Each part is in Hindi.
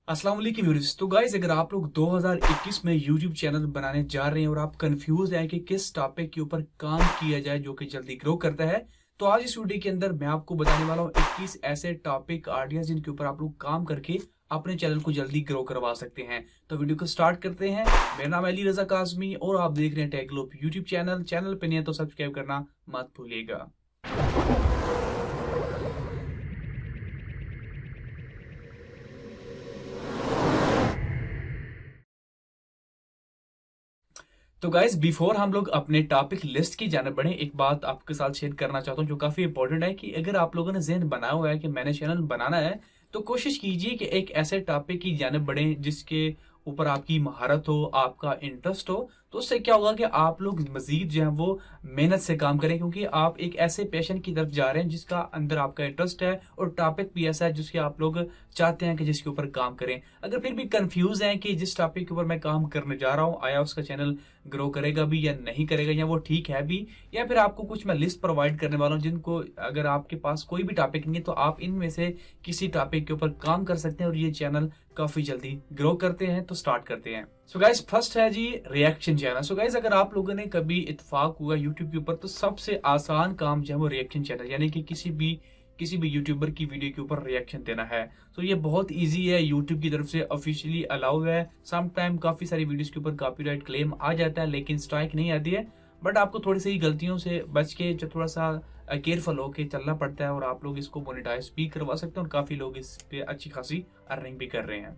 अस्सलाम वालेकुम व्यूअर्स। तो गाइस, अगर आप लोग 2021 में YouTube चैनल बनाने जा रहे हैं और आप कंफ्यूज हैं कि किस टॉपिक के ऊपर काम किया जाए जो कि जल्दी ग्रो करता है, तो आज इस वीडियो के अंदर मैं आपको बताने वाला हूँ 21 ऐसे टॉपिक आइडियाज जिनके ऊपर आप लोग काम करके अपने चैनल को जल्दी ग्रो करवा सकते हैं। तो वीडियो को स्टार्ट करते हैं। मेरा नाम है अली रजा काज़मी और आप देख रहे हैं Tech Globe YouTube channel. Channel पे नहीं है तो सब्सक्राइब करना मत भूलिएगा। तो गाइस, बिफोर हम लोग अपने टॉपिक लिस्ट की जाने बढ़े, एक बात आपके साथ शेयर करना चाहता हूँ जो काफी इंपॉर्टेंट है कि अगर आप लोगों ने ज़हन बनाया हुआ है कि मैंने चैनल बनाना है, तो कोशिश कीजिए कि एक ऐसे टॉपिक की जाने बढ़े जिसके ऊपर आपकी महारत हो, आपका इंटरेस्ट हो। तो उससे क्या होगा कि आप लोग मजीद जो है वो मेहनत से काम करें, क्योंकि आप एक ऐसे पैशन की तरफ जा रहे हैं जिसका अंदर आपका इंटरेस्ट है और टॉपिक भी ऐसा है जिसके आप लोग चाहते हैं कि जिसके ऊपर काम करें। अगर फिर भी कंफ्यूज हैं कि जिस टॉपिक के ऊपर मैं काम करने जा रहा हूँ, आया उसका चैनल ग्रो करेगा भी या नहीं करेगा, या वो ठीक है भी, या फिर आपको कुछ मैं लिस्ट प्रोवाइड करने वाला हूँ जिनको अगर आपके पास कोई भी टॉपिक नहीं है तो आप इनमें से किसी टॉपिक के ऊपर काम कर सकते हैं और ये चैनल काफी जल्दी ग्रो करते हैं। तो स्टार्ट करते हैं। सो गाइस, फर्स्ट है जी रिएक्शन चैनल। सो गाइस, अगर आप लोगों ने कभी इत्तेफाक हुआ यूट्यूब के ऊपर, तो सबसे आसान काम जो है वो रिएक्शन चैनल, यानी कि किसी भी यूट्यूबर की वीडियो के ऊपर रिएक्शन देना है। तो ये बहुत इजी है, यूट्यूब की तरफ से ऑफिशियली अलाउ है। सम टाइम काफी सारी वीडियोस के ऊपर कॉपीराइट क्लेम आ जाता है लेकिन स्ट्राइक नहीं आती है। बट आपको थोड़ी सी गलतियों से बच के जो थोड़ा सा केयरफुल होके चलना पड़ता है और आप लोग इसको मोनेटाइज भी करवा सकते हैं और काफी लोग इस पे अच्छी खासी अर्निंग भी कर रहे हैं।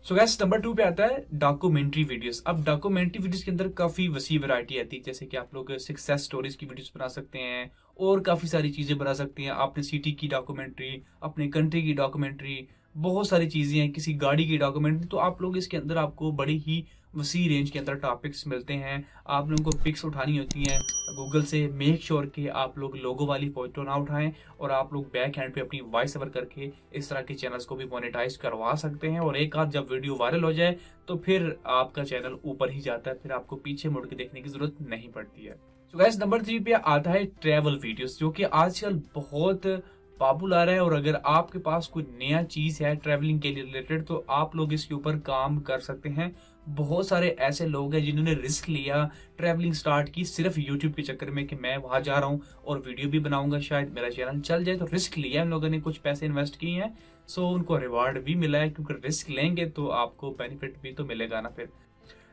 सो गैस, नंबर 2 पे आता है डॉक्यूमेंट्री वीडियोस। अब डॉक्यूमेंट्री वीडियोस के अंदर काफी वसी वैरायटी आती है, जैसे कि आप लोग सक्सेस स्टोरीज की वीडियोस बना सकते हैं और काफी सारी चीजें बना सकते हैं। आपने सिटी की डॉक्यूमेंट्री, अपने कंट्री की डॉक्यूमेंट्री, बहुत सारी चीजें हैं, किसी गाड़ी की डॉक्यूमेंट्री। तो आप लोग इसके अंदर आपको बड़ी ही वसी रेंज के अंदर टॉपिक्स मिलते हैं। आप लोगों को पिक्स उठानी होती हैं गूगल से। मेक श्योर कि आप लोग लोगो वाली फोटो ना उठाएं और आप लोग बैक हैंड पे अपनी वॉइस ओवर करके इस तरह के चैनल्स को भी मोनेटाइज करवा सकते हैं। और एक आध जब वीडियो वायरल हो जाए तो फिर आपका चैनल ऊपर ही जाता है, फिर आपको पीछे मुड़ के देखने की जरूरत नहीं पड़ती है। तो गाइस, नंबर 3 पे आता है ट्रैवल वीडियोस, जो कि आजकल बहुत पॉपुलर है। और अगर आपके पास कोई नया चीज है ट्रैवलिंग के लिए रिलेटेड, तो आप लोग इसके ऊपर काम कर सकते हैं। बहुत सारे ऐसे लोग हैं जिन्होंने रिस्क लिया, ट्रैवलिंग स्टार्ट की सिर्फ यूट्यूब के चक्कर में कि मैं वहां जा रहा हूं और वीडियो भी बनाऊंगा, शायद मेरा चैनल चल जाए। तो रिस्क लिया उन लोगों ने, कुछ पैसे इन्वेस्ट किए हैं, सो उनको रिवार्ड भी मिला है, क्योंकि रिस्क लेंगे तो आपको बेनिफिट भी तो मिलेगा ना। फिर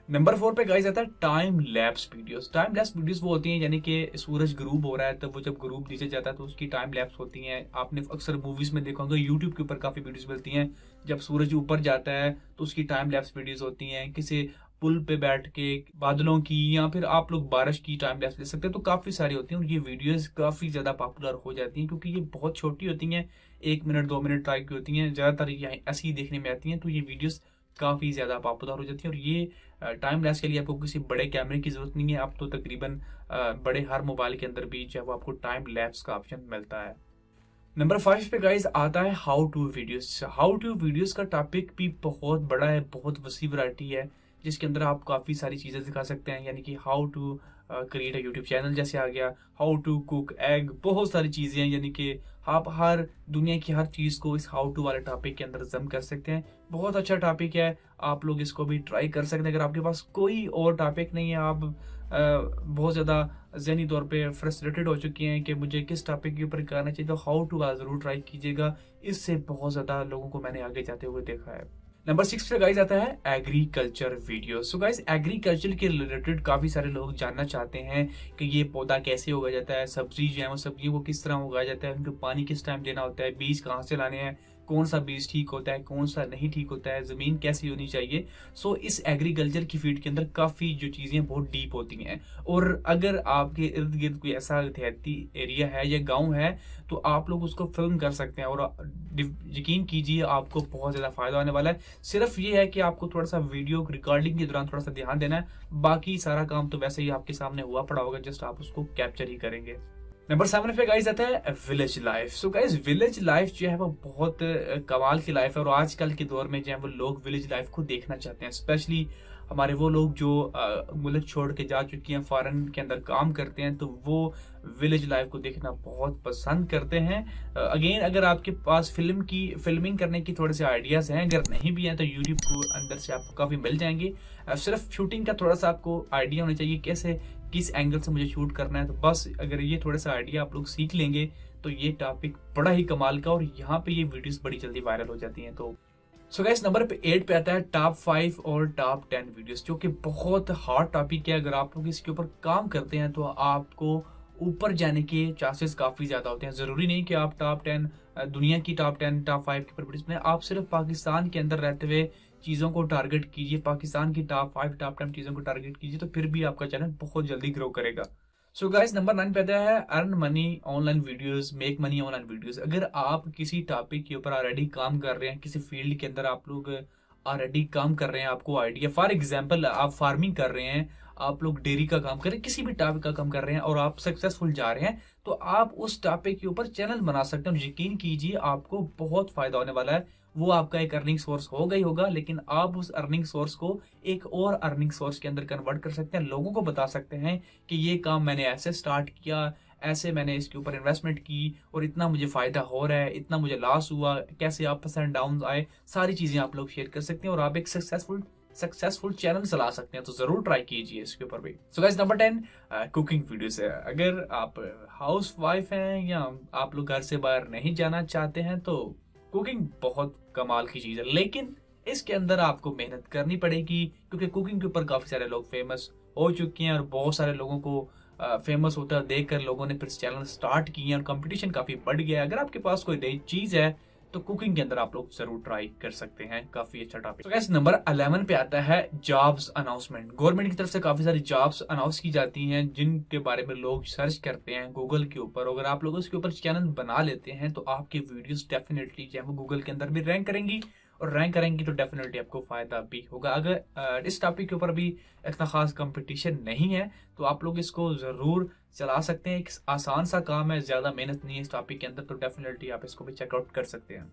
नंबर 4 पे गाइस आता है time lapse videos. Time lapse videos वो होती हैं, यानी कि सूरज ग्रूब हो रहा है, तब वो जब ग्रूब नीचे जाता है तो उसकी टाइम लैप्स होती हैं। आपने अक्सर मूवीज में देखा होगा, यूट्यूब के ऊपर काफी वीडियोस मिलती हैं, जब सूरज ऊपर जाता है तो उसकी टाइम लैप्स वीडियोस होती हैं। किसी पुल पे बैठ के बादलों की, या फिर आप लोग बारिश की टाइम लैप्स ले सकते हैं। तो काफी सारी होती हैं और ये वीडियोस काफी ज्यादा पॉपुलर हो जाती हैं क्योंकि ये बहुत छोटी होती हैं, 1 मिनट 2 मिनट टाइप की होती हैं, ज्यादातर ये ऐसी ही देखने में आती हैं। तो ये वीडियोस काफी ज्यादा पॉपुलर हो जाती है। और ये टाइम लैप्स के लिए आपको किसी बड़े कैमरे की जरूरत नहीं है। अब तो तकरीबन बड़े हर मोबाइल के अंदर भी जो है वो आपको टाइम लैप्स का ऑप्शन मिलता है। नंबर 5 पे गाइस आता है how to videos. How to videos का टॉपिक भी बहुत बड़ा है, बहुत वसी वैरायटी है, जिसके अंदर आप काफी सारी चीजें दिखा सकते हैं। यानी कि how to create a YouTube channel जैसे आ गया, हाउ टू कुक एग, बहुत सारी चीजें हैं। यानी कि आप हर दुनिया की हर चीज को इस हाउ टू वाले टॉपिक के अंदर जम कर सकते हैं। बहुत अच्छा टॉपिक है, आप लोग इसको भी ट्राई कर सकते हैं। अगर आपके पास कोई और टॉपिक नहीं है, आप बहुत ज्यादा ज़हनी तौर पे फ्रस्ट्रेटेड हो चुकी हैं कि मुझे किस टॉपिक के ऊपर करना चाहिए, तो हाउ टू वाला जरूर ट्राई कीजिएगा। इससे बहुत ज्यादा लोगों को मैंने आगे जाते हुए देखा है। नंबर 6 पे गाइस आता है agriculture video. So guys, agriculture के रिलेटेड काफी सारे लोग जानना चाहते हैं कि ये पौधा कैसे उगाया जाता है, सब्जी जो है वो सब्जियों को किस तरह उगाया जाता है, उनको पानी किस टाइम देना होता है, बीज कहाँ से लाने हैं, कौन सा बीज ठीक होता है, कौन सा नहीं ठीक होता है, जमीन कैसी होनी चाहिए। सो इस एग्रीकल्चर की फील्ड के अंदर काफी जो चीजें बहुत डीप होती हैं। और अगर आपके इर्द गिर्द कोई ऐसा देहाती एरिया है या गांव है, तो आप लोग उसको फिल्म कर सकते हैं और यकीन कीजिए आपको बहुत ज्यादा फायदा होने वाला है। सिर्फ ये है कि आपको थोड़ा सा वीडियो रिकॉर्डिंग के दौरान थोड़ा सा ध्यान देना है, बाकी सारा काम तो वैसे ही आपके सामने हुआ पड़ा होगा, जस्ट आप उसको कैप्चर ही करेंगे। नंबर 7 पे गाइस आता है village life. So guys village life जो है वो बहुत कमाल की लाइफ है, और आजकल के दौर में जो है वो लोग विलेज लाइफ को देखना चाहते हैं। स्पेशली हमारे वो लोग जो मुल्क छोड़ के जा चुके हैं, फॉरेन के अंदर काम करते हैं, तो वो विलेज लाइफ को देखना बहुत पसंद करते हैं। अगेन अगर आपके पास फिल्मिंग करने की थोड़े से आइडियाज हैं, अगर नहीं भी हैं तो यूट्यूब को अंदर से आपको काफी मिल जाएंगे। सिर्फ शूटिंग का थोड़ा सा आपको आइडिया होना चाहिए, कैसे किस एंगल से मुझे शूट करना है। तो बस अगर ये थोड़ा सा आइडिया आप लोग सीख लेंगे तो ये टॉपिक बड़ा ही कमाल का, और यहाँ पे ये वीडियोस बड़ी जल्दी वायरल हो जाती हैं। तो सो गाइस नंबर पे 8 पे आता है टॉप 5 और टॉप 10 वीडियोस, जो कि बहुत हार्ड टॉपिक है। अगर आप लोग इसके ऊपर काम करते हैं तो आपको ऊपर जाने के चांसेस काफी ज्यादा होते हैं। जरूरी नहीं कि आप टॉप 10 दुनिया की टॉप 10 टॉप 5 के ऊपर वीडियोस में, आप सिर्फ पाकिस्तान के अंदर रहते हुए चीजों को टारगेट कीजिए, पाकिस्तान की टॉप 5 टॉप 10 चीजों को टारगेट कीजिए, तो फिर भी आपका चैनल बहुत जल्दी ग्रो करेगा। सो गाइस नंबर 9 पे आता है earn money online videos, make money online videos. अगर आप किसी टॉपिक के ऊपर ऑलरेडी काम कर रहे हैं, किसी फील्ड के अंदर आप लोग ऑलरेडी काम कर रहे हैं, आपको आइडिया, फॉर एग्जांपल आप फार्मिंग कर रहे हैं, आप लोग डेयरी का काम कर रहे हैं, किसी भी टॉपिक का काम कर रहे हैं और आप सक्सेसफुल जा रहे हैं, तो आप उस टॉपिक के ऊपर चैनल बना सकते हैं। यकीन कीजिए आपको बहुत फायदा होने वाला है। वो आपका एक अर्निंग सोर्स होगा ही होगा, लेकिन आप उस अर्निंग सोर्स को एक और अर्निंग सोर्स के अंदर कन्वर्ट कर सकते हैं। लोगों को बता सकते हैं कि ये काम मैंने ऐसे स्टार्ट किया, ऐसे मैंने इसके ऊपर इन्वेस्टमेंट की और इतना मुझे फायदा हो रहा है, इतना मुझे लॉस हुआ, कैसे अप्स एंड डाउन आए, सारी चीजें आप लोग शेयर कर सकते हैं और आप एक सक्सेसफुल चैनल चला सकते हैं। तो जरूर ट्राई कीजिए इसके ऊपर भी। So guys number 10 cooking videos है। अगर आप हाउस वाइफ हैं या आप लोग घर से बाहर नहीं जाना चाहते हैं तो कुकिंग बहुत कमाल की चीज है, लेकिन इसके अंदर आपको मेहनत करनी पड़ेगी, क्योंकि कुकिंग के ऊपर काफी सारे लोग फेमस हो चुके हैं और बहुत सारे लोगों को फेमस होता है देखकर लोगों ने फिर चैनल स्टार्ट किए हैं और कंपटीशन काफी बढ़ गया है। अगर आपके पास कोई नई चीज है तो कुकिंग के अंदर आप लोग जरूर ट्राई कर सकते हैं, काफी अच्छा टॉपिक। तो गाइस नंबर 11 पे आता है जॉब्स अनाउंसमेंट। गवर्नमेंट की तरफ से काफी सारी जॉब्स अनाउंस की जाती हैं जिनके बारे में लोग सर्च करते हैं गूगल के ऊपर। अगर आप लोग उसके ऊपर चैनल बना लेते हैं तो आपकी वीडियोस डेफिनेटली जो है वो गूगल के अंदर भी रैंक करेंगी, और रैंक करेंगी तो डेफिनेटली आपको फायदा भी होगा। अगर इस टॉपिक के ऊपर भी इतना खास कंपटीशन नहीं है तो आप लोग इसको जरूर चला सकते हैं। एक आसान सा काम है, ज्यादा मेहनत नहीं है इस टॉपिक के अंदर, तो डेफिनेटली आप इसको भी चेकआउट कर सकते हैं।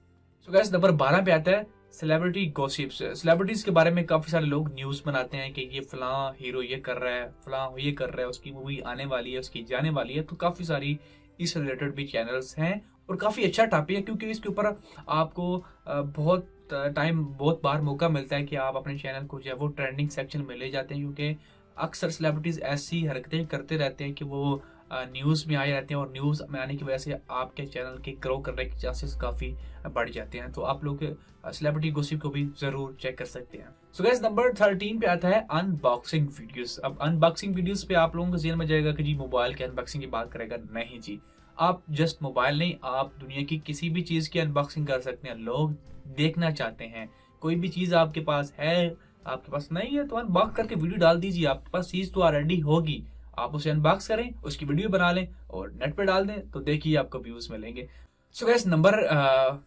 सो गाइस नंबर 12 पे आता है सेलिब्रिटी गॉसिप्स। सेलिब्रिटीज के बारे में काफी सारे लोग न्यूज बनाते हैं कि ये फलां हीरो ये कर रहा है, फलां ये कर रहा है, उसकी मूवी आने वाली है, उसकी जाने वाली है। तो काफी सारी इस रिलेटेड भी चैनल्स हैं और काफी अच्छा टॉपिक है, क्योंकि इसके ऊपर आपको बहुत बार मौका मिलता है कि आप अपने चैनल को जो है वो ट्रेंडिंग सेक्शन में ले जाते हैं, क्योंकि अक्सर सेलिब्रिटीज ऐसी हरकतें करते रहते हैं कि वो न्यूज में आए रहते हैं और न्यूज में आने की वजह से आपके चैनल के ग्रो करने के चांसेस काफी बढ़ जाते हैं। तो आप लोग सेलिब्रिटी गॉसिप को भी जरूर चेक कर सकते हैं। सो गाइस नंबर 13 पे आता है अनबॉक्सिंग वीडियोस। अब अनबॉक्सिंग वीडियोस पे आप लोगों को ज़हन में जाएगा कि जी मोबाइल के अनबॉक्सिंग की बात करेगा, नहीं जी। आप जस्ट मोबाइल नहीं, आप दुनिया की किसी भी चीज की अनबॉक्सिंग कर सकते हैं। लोग देखना चाहते हैं, कोई भी चीज आपके पास है, आपके पास नहीं है तो अनबॉक्स करके वीडियो डाल दीजिए। आपके पास चीज तो ऑलरेडी होगी, आप उसे अनबॉक्स करें, उसकी वीडियो बना लें और नेट पे डाल दें, तो देखिए आपको व्यूज मिलेंगे। सो गाइस नंबर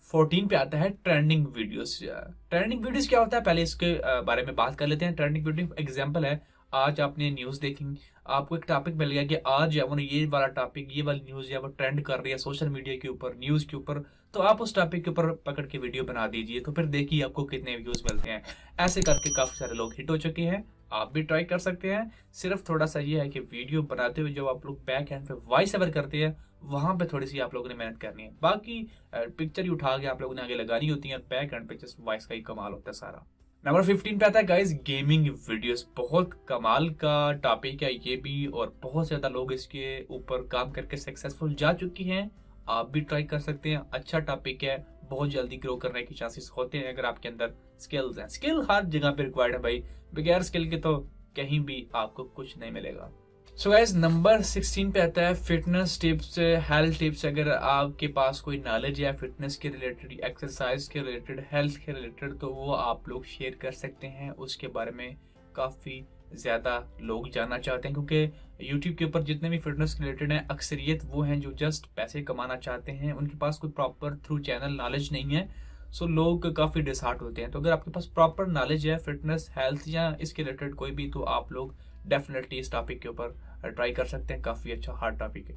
14 पे आता है ट्रेंडिंग वीडियोस। ट्रेंडिंग वीडियोस क्या होता है, पहले इसके बारे में बात कर लेते हैं। ट्रेंडिंग वीडियो एग्जांपल है, आज आपने न्यूज देखी, आपको एक टॉपिक मिल गया कि आज वो ये वाला टॉपिक, ये वाली न्यूज है वो ट्रेंड कर रही है सोशल मीडिया के ऊपर, न्यूज के ऊपर, तो आप उस टॉपिक के ऊपर पकड़ के वीडियो बना दीजिए, तो फिर देखिए आपको कितने व्यूज मिलते हैं। ऐसे करके काफी सारे लोग हिट हो चुके हैं, आप भी ट्राई कर सकते हैं। सिर्फ थोड़ा सा ये है कि वीडियो बनाते हुए जब आप लोग बैक हैंड पे वॉइस ओवर करते हैं, वहां पे थोड़ी सी आप लोगों ने मेहनत करनी है। बाकी पिक्चर ही उठा के आप लोगों ने आगे लगानी होती है, बैक हैंड पे जस्ट वॉइस का ही कमाल होता है सारा। नंबर 15 पे आता है गाइस गेमिंग वीडियोस। बहुत कमाल का टॉपिक है ये भी, और बहुत ज्यादा लोग इसके ऊपर काम करके सक्सेसफुल जा चुकी हैं। आप भी ट्राई कर सकते हैं, अच्छा टॉपिक है, बहुत जल्दी ग्रो करने के चांसेस होते हैं अगर आपके अंदर स्किल्स हैं। स्किल हर जगह पे रिक्वायर्ड है भाई, बगैर स्किल के तो कहीं भी आपको कुछ नहीं मिलेगा। सो गाइस नंबर 16 पे आता है फिटनेस टिप्स, हेल्थ टिप्स। अगर आपके पास कोई नॉलेज है फिटनेस के रिलेटेड, एक्सरसाइज के रिलेटेड, हेल्थ के रिलेटेड, तो वो आप लोग शेयर कर सकते हैं। उसके बारे में काफ़ी ज़्यादा लोग जानना चाहते हैं, क्योंकि यूट्यूब के ऊपर जितने भी फिटनेस रिलेटेड हैं अक्सरियत वो हैं जो जस्ट पैसे कमाना चाहते हैं, उनके पास कोई प्रॉपर थ्रू चैनल नॉलेज नहीं है। सो लोग काफ़ी डिसहार्ट होते हैं। तो अगर आपके पास प्रॉपर नॉलेज है फिटनेस, हेल्थ या इसके रिलेटेड कोई भी, तो आप लोग डेफिनेटली इस टॉपिक के ऊपर ट्राई कर सकते हैं। काफ़ी अच्छा हार्ड टॉपिक है।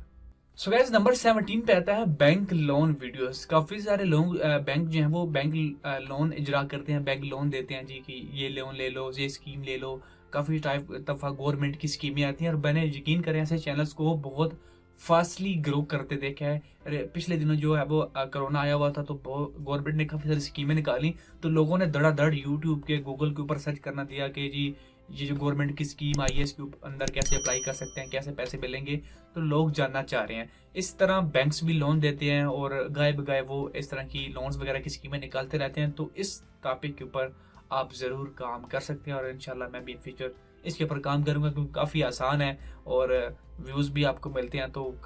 सो गाइस नंबर 17 पे आता है बैंक लोन वीडियोस। काफी सारे लोग बैंक जो है वो बैंक लोन इजरा करते हैं, बैंक लोन देते हैं जी कि ये लोन ले लो, ये स्कीम ले लो। काफी टाइप दफा गवर्नमेंट की स्कीमें आती हैं और मैंने यकीन करें ऐसे चैनल्स को बहुत फास्टली ग्रो करते देखा है। अरे पिछले दिनों जो है वो कोरोना आया हुआ था तो गवर्नमेंट ने काफी सारी स्कीमें निकाली, तो लोगों ने धड़ाधड़ यूट्यूब के गूगल के ऊपर सर्च करना दिया कि जी ये जो गवर्नमेंट की स्कीम आई है इसके अंदर कैसे अप्लाई कर सकते हैं, कैसे पैसे मिलेंगे, तो लोग जानना चाह रहे हैं। इस तरह बैंक्स भी लोन देते हैं और गाय बगाए वो इस तरह की लोन्स वगैरह की स्कीमें निकालते रहते हैं। तो इस टॉपिक के ऊपर आप ज़रूर काम कर सकते हैं और इंशाल्लाह मैं भी इन फ्यूचर इसके ऊपर काम करूंगा क्योंकि काफ़ी आसान है और व्यूज़ भी आपको मिलते हैं, तो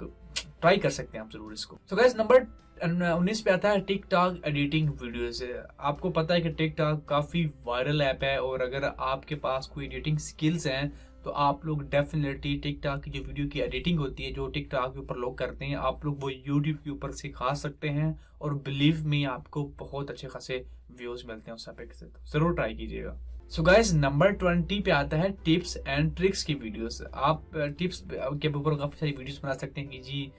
ट्राई कर सकते हैं आप जरूर इसको। सो गाइस नंबर 19 पे आता है टिकटॉक एडिटिंग वीडियोस। आपको पता है कि टिकटॉक काफ़ी वायरल ऐप है और अगर आपके पास कोई एडिटिंग स्किल्स हैं तो आप लोग डेफिनेटली टिकटॉक की जो वीडियो की एडिटिंग होती है जो टिकटॉक के ऊपर लोग करते हैं आप लोग वो यूट्यूब के ऊपर सिखा सकते हैं और बिलीव मी आपको बहुत अच्छे खासे व्यूज मिलते हैं उस टॉपिक से, तो जरूर ट्राई कीजिएगा। सो गाइस नंबर 20 पे आता है टिप्स एंड ट्रिक्स की वीडियोस। आप टिप्स के ऊपर काफी सारी वीडियोस बना सकते हैं कि जी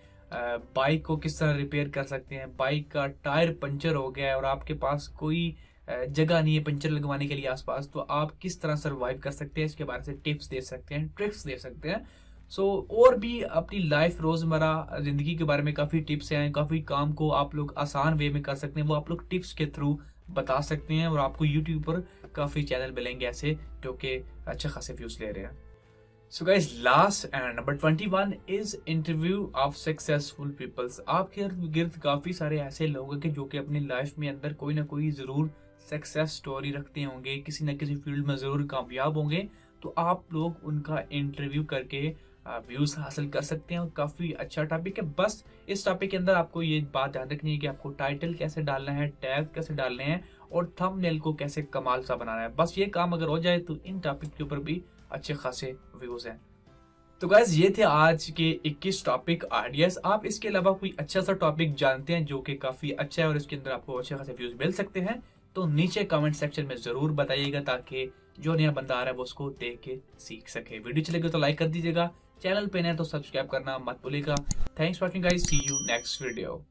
बाइक को किस तरह रिपेयर कर सकते हैं, बाइक का टायर पंचर हो गया है और आपके पास कोई जगह नहीं है पंचर लगवाने के लिए आसपास, तो आप किस तरह सरवाइव कर सकते हैं इसके बारे में टिप्स दे सकते हैं, ट्रिक्स दे सकते हैं। सो और भी अपनी लाइफ रोजमर्रा जिंदगी के बारे में काफी टिप्स हैं, काफी काम को आप लोग आसान वे में कर सकते हैं वो आप लोग टिप्स के थ्रू बता सकते हैं और आपको यूट्यूब पर काफी चैनल मिलेंगे ऐसे जो कि अच्छे खासे व्यूज ले रहे हैं। So guys last and number 21 is interview of successful peoples. आपके इर्द गिर्द काफी सारे ऐसे लोग हैं कि जो कि अपनी लाइफ में अंदर कोई ना कोई जरूर सक्सेस स्टोरी रखते होंगे, किसी न किसी फील्ड में जरूर कामयाब होंगे, तो आप लोग उनका इंटरव्यू करके व्यूज हासिल कर सकते हैं और काफी अच्छा टॉपिक है। बस इस टॉपिक के अंदर आपको ये बात ध्यान रखनी है कि आपको टाइटल कैसे डालना है, टैग कैसे डालने हैं और थंबनेल को कैसे कमाल सा बनाना है। बस ये काम अगर हो जाए तो इन टॉपिक के ऊपर भी अच्छे खासे व्यूज हैं। तो गाइस ये थे आज के 21 टॉपिक आइडियाज। आप इसके अलावा कोई अच्छा सा टॉपिक जानते हैं जो कि काफी अच्छा है और इसके अंदर आपको अच्छे खासे व्यूज मिल सकते हैं, तो नीचे कमेंट सेक्शन में जरूर बताइएगा ताकि जो नया बंदा आ रहा है वो उसको देख के सीख सके। वीडियो चलेगी तो लाइक कर दीजिएगा, चैनल पे नए तो सब्सक्राइब करना मत भूलिएगा। Thanks for watching guys, see you next video.